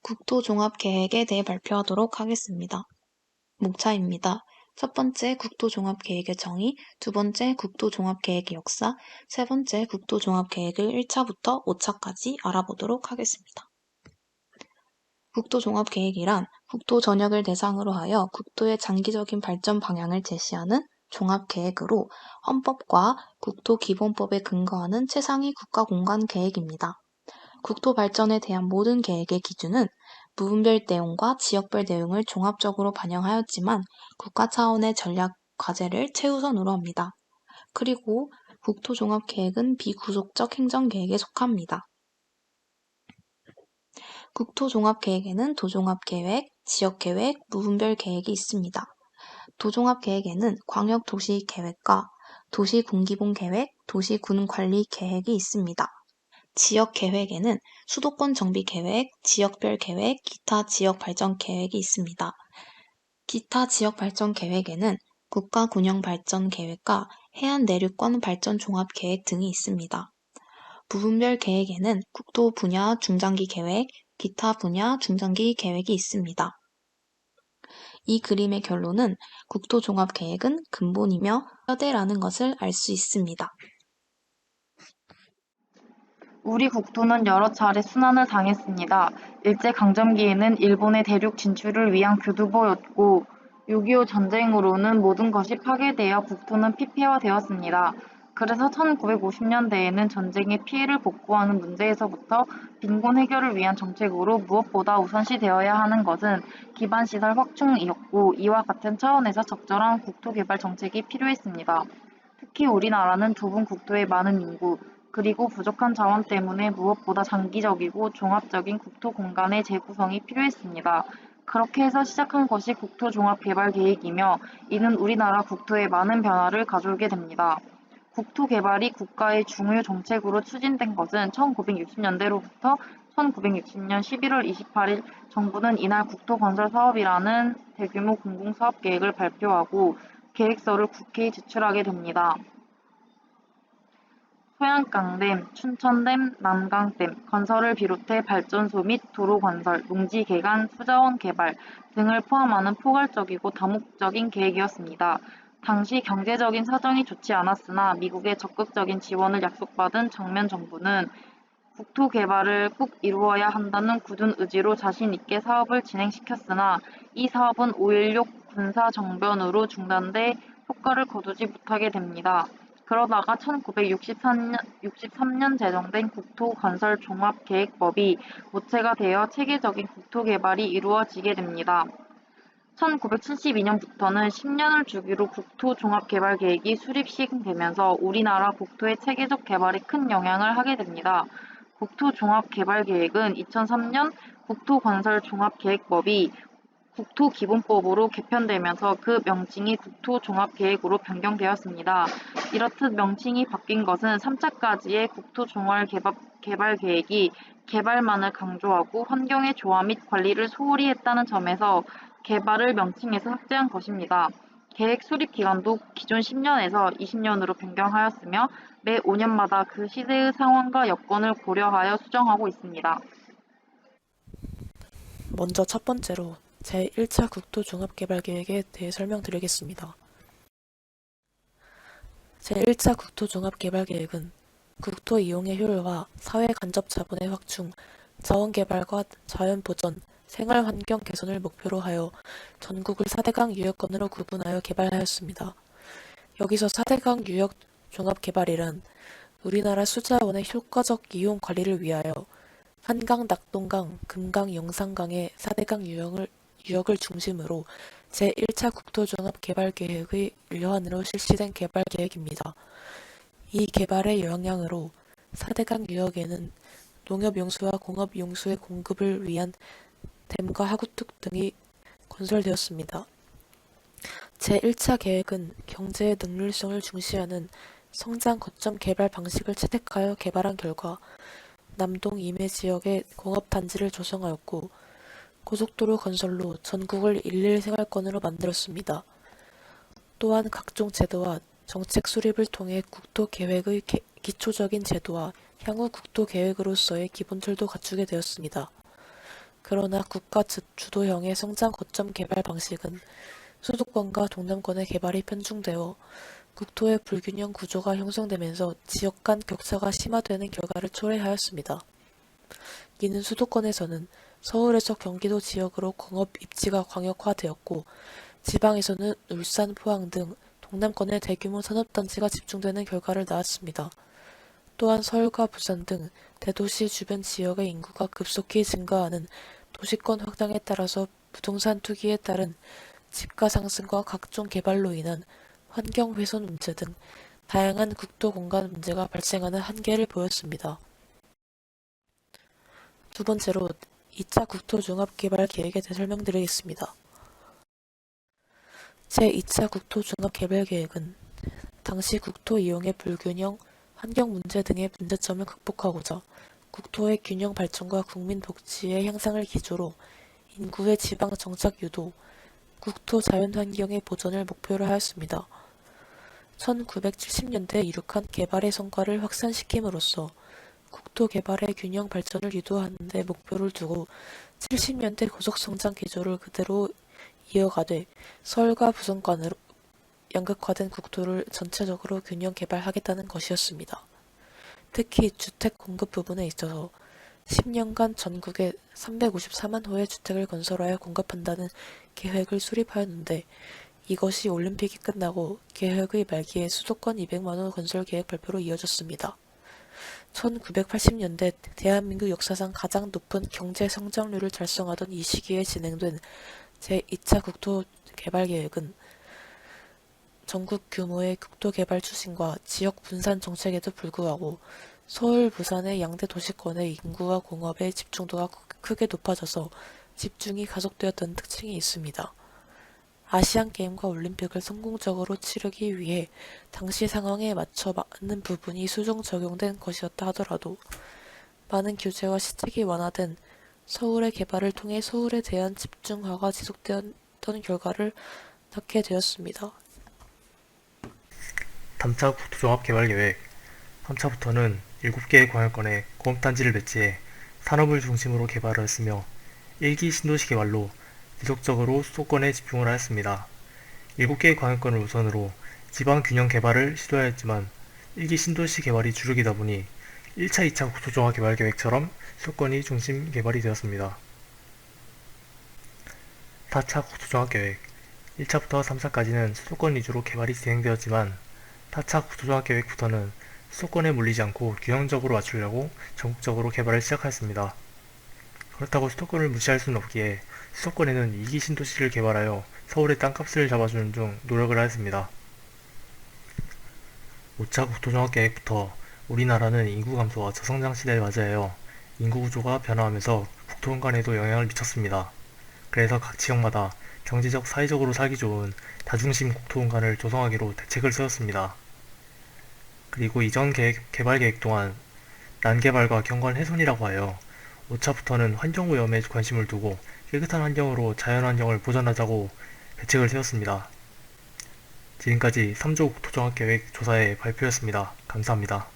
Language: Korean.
국토종합계획에 대해 발표하도록 하겠습니다. 목차입니다. 첫 번째 국토종합계획의 정의, 두 번째 국토종합계획의 역사, 세 번째 국토종합계획을 1차부터 5차까지 알아보도록 하겠습니다. 국토종합계획이란 국토 전역을 대상으로 하여 국토의 장기적인 발전 방향을 제시하는 종합계획으로 헌법과 국토기본법에 근거하는 최상위 국가공간계획입니다. 국토 발전에 대한 모든 계획의 기준은 부분별 내용과 지역별 내용을 종합적으로 반영하였지만 국가 차원의 전략 과제를 최우선으로 합니다. 그리고 국토종합계획은 비구속적 행정계획에 속합니다. 국토종합계획에는 도종합계획, 지역계획, 부분별 계획이 있습니다. 도종합계획에는 광역도시계획과 도시군기본계획, 도시군관리계획이 있습니다. 지역계획에는 수도권 정비계획, 지역별 계획, 기타 지역발전계획이 있습니다. 기타 지역발전계획에는 국가군영발전계획과 해안내륙권 발전종합계획 등이 있습니다. 부분별 계획에는 국토 분야 중장기 계획, 기타 분야 중장기 계획이 있습니다. 이 그림의 결론은 국토종합계획은 근본이며 뼈대라는 것을 알 수 있습니다. 우리 국토는 여러 차례 순환을 당했습니다. 일제강점기에는 일본의 대륙 진출을 위한 교두보였고 6.25 전쟁으로는 모든 것이 파괴되어 국토는 피폐화되었습니다. 그래서 1950년대에는 전쟁의 피해를 복구하는 문제에서부터 빈곤 해결을 위한 정책으로 무엇보다 우선시되어야 하는 것은 기반시설 확충이었고 이와 같은 차원에서 적절한 국토개발 정책이 필요했습니다. 특히 우리나라는 좁은 국토에 많은 인구, 그리고 부족한 자원 때문에 무엇보다 장기적이고 종합적인 국토 공간의 재구성이 필요했습니다. 그렇게 해서 시작한 것이 국토종합개발계획이며 이는 우리나라 국토에 많은 변화를 가져오게 됩니다. 국토 개발이 국가의 중요 정책으로 추진된 것은 1960년대로부터 1960년 11월 28일 정부는 이날 국토건설사업이라는 대규모 공공사업계획을 발표하고 계획서를 국회에 제출하게 됩니다. 소양강댐, 춘천댐, 남강댐 건설을 비롯해 발전소 및 도로 건설, 농지 개간, 수자원 개발 등을 포함하는 포괄적이고 다목적인 계획이었습니다. 당시 경제적인 사정이 좋지 않았으나 미국의 적극적인 지원을 약속받은 정면 정부는 국토 개발을 꼭 이루어야 한다는 굳은 의지로 자신 있게 사업을 진행시켰으나 이 사업은 5.16 군사정변으로 중단돼 효과를 거두지 못하게 됩니다. 그러다가 1963년 제정된 국토건설종합계획법이 모체가 되어 체계적인 국토개발이 이루어지게 됩니다. 1972년부터는 10년을 주기로 국토종합개발계획이 수립 시행되면서 우리나라 국토의 체계적 개발에 큰 영향을 하게 됩니다. 국토종합개발계획은 2003년 국토건설종합계획법이 국토기본법으로 개편되면서 그 명칭이 국토종합계획으로 변경되었습니다. 이렇듯 명칭이 바뀐 것은 3차까지의 국토종합개발계획이 개발만을 강조하고 환경의 조화 및 관리를 소홀히 했다는 점에서 개발을 명칭에서 삭제한 것입니다. 계획 수립 기간도 기존 10년에서 20년으로 변경하였으며 매 5년마다 그 시대의 상황과 여건을 고려하여 수정하고 있습니다. 먼저 첫 번째로 제1차 국토종합개발계획에 대해 설명드리겠습니다. 제1차 국토종합개발계획은 국토 이용의 효율화, 사회 간접 자본의 확충, 자원개발과 자연보전, 생활환경 개선을 목표로 하여 전국을 4대강 유역권으로 구분하여 개발하였습니다. 여기서 4대강 유역 종합개발이란 우리나라 수자원의 효과적 이용 관리를 위하여 한강, 낙동강, 금강, 영산강의 4대강 유역을 중심으로 제1차 국토종합개발계획의 일환으로 실시된 개발계획입니다. 이 개발의 영향으로 4대강 유역에는 농업용수와 공업용수의 공급을 위한 댐과 하구둑 등이 건설되었습니다. 제1차 계획은 경제의 능률성을 중시하는 성장 거점 개발 방식을 채택하여 개발한 결과 남동 임해 지역에 공업단지를 조성하였고 고속도로 건설로 전국을 일일 생활권으로 만들었습니다. 또한 각종 제도와 정책 수립을 통해 국토계획의 기초적인 제도와 향후 국토계획으로서의 기본틀도 갖추게 되었습니다. 그러나 국가 주도형의 성장 거점 개발 방식은 수도권과 동남권의 개발이 편중되어 국토의 불균형 구조가 형성되면서 지역 간 격차가 심화되는 결과를 초래하였습니다. 이는 수도권에서는 서울에서 경기도 지역으로 공업 입지가 광역화되었고 지방에서는 울산, 포항 등 동남권의 대규모 산업단지가 집중되는 결과를 낳았습니다. 또한 서울과 부산 등 대도시 주변 지역의 인구가 급속히 증가하는 도시권 확장에 따라서 부동산 투기에 따른 집가 상승과 각종 개발로 인한 환경 훼손 문제 등 다양한 국토 공간 문제가 발생하는 한계를 보였습니다. 두 번째로 2차 국토종합개발계획에 대해 설명드리겠습니다. 제2차 국토종합개발계획은 당시 국토 이용의 불균형, 환경 문제 등의 문제점을 극복하고자 국토의 균형 발전과 국민 복지의 향상을 기조로 인구의 지방 정착 유도, 국토 자연환경의 보존을 목표로 하였습니다. 1970년대에 이룩한 개발의 성과를 확산시킴으로써 국토 개발의 균형 발전을 유도하는 데 목표를 두고 70년대 고속성장 기조를 그대로 이어가되 서울과 부산간으로 양극화된 국토를 전체적으로 균형 개발하겠다는 것이었습니다. 특히 주택 공급 부분에 있어서 10년간 전국에 354만 호의 주택을 건설하여 공급한다는 계획을 수립하였는데 이것이 올림픽이 끝나고 계획의 말기에 수도권 200만 호 건설 계획 발표로 이어졌습니다. 1980년대 대한민국 역사상 가장 높은 경제 성장률을 달성하던 이 시기에 진행된 제2차 국토개발계획은 전국 규모의 국토개발 추진과 지역 분산 정책에도 불구하고 서울, 부산의 양대 도시권의 인구와 공업의 집중도가 크게 높아져서 집중이 가속되었던 특징이 있습니다. 아시안게임과 올림픽을 성공적으로 치르기 위해 당시 상황에 맞춰 많은 부분이 수정 적용된 것이었다 하더라도 많은 규제와 시책이 완화된 서울의 개발을 통해 서울에 대한 집중화가 지속되었던 결과를 낳게 되었습니다. 3차 국토종합개발계획 3차부터는 7개의 광역권에 공업단지를 배치해 산업을 중심으로 개발하였으며 1기 신도시 개발로 지속적으로 수도권에 집중을 하였습니다. 7개의 광역권을 우선으로 지방균형 개발을 시도하였지만 1기 신도시 개발이 주력이다 보니 1차, 2차 국토종합개발계획처럼 수도권이 중심 개발이 되었습니다. 4차 국토종합계획 1차부터 3차까지는 수도권 위주로 개발이 진행되었지만 4차 국토종합계획부터는 수도권에 몰리지 않고 균형적으로 맞추려고 전국적으로 개발을 시작하였습니다. 그렇다고 수도권을 무시할 수는 없기에 수도권에는 2기 신도시를 개발하여 서울의 땅값을 잡아주는 등 노력을 하였습니다. 5차 국토종합계획부터 우리나라는 인구 감소와 저성장 시대에 맞이하여 인구 구조가 변화하면서 국토 공간에도 영향을 미쳤습니다. 그래서 각 지역마다 경제적, 사회적으로 살기 좋은 다중심 국토 공간을 조성하기로 대책을 세웠습니다. 그리고 이전 개발 계획 동안 난개발과 경관 훼손이라고 하여 5차부터는 환경오염에 관심을 두고 깨끗한 환경으로 자연환경을 보존하자고 대책을 세웠습니다. 지금까지 3조 국토종합계획 조사의 발표였습니다. 감사합니다.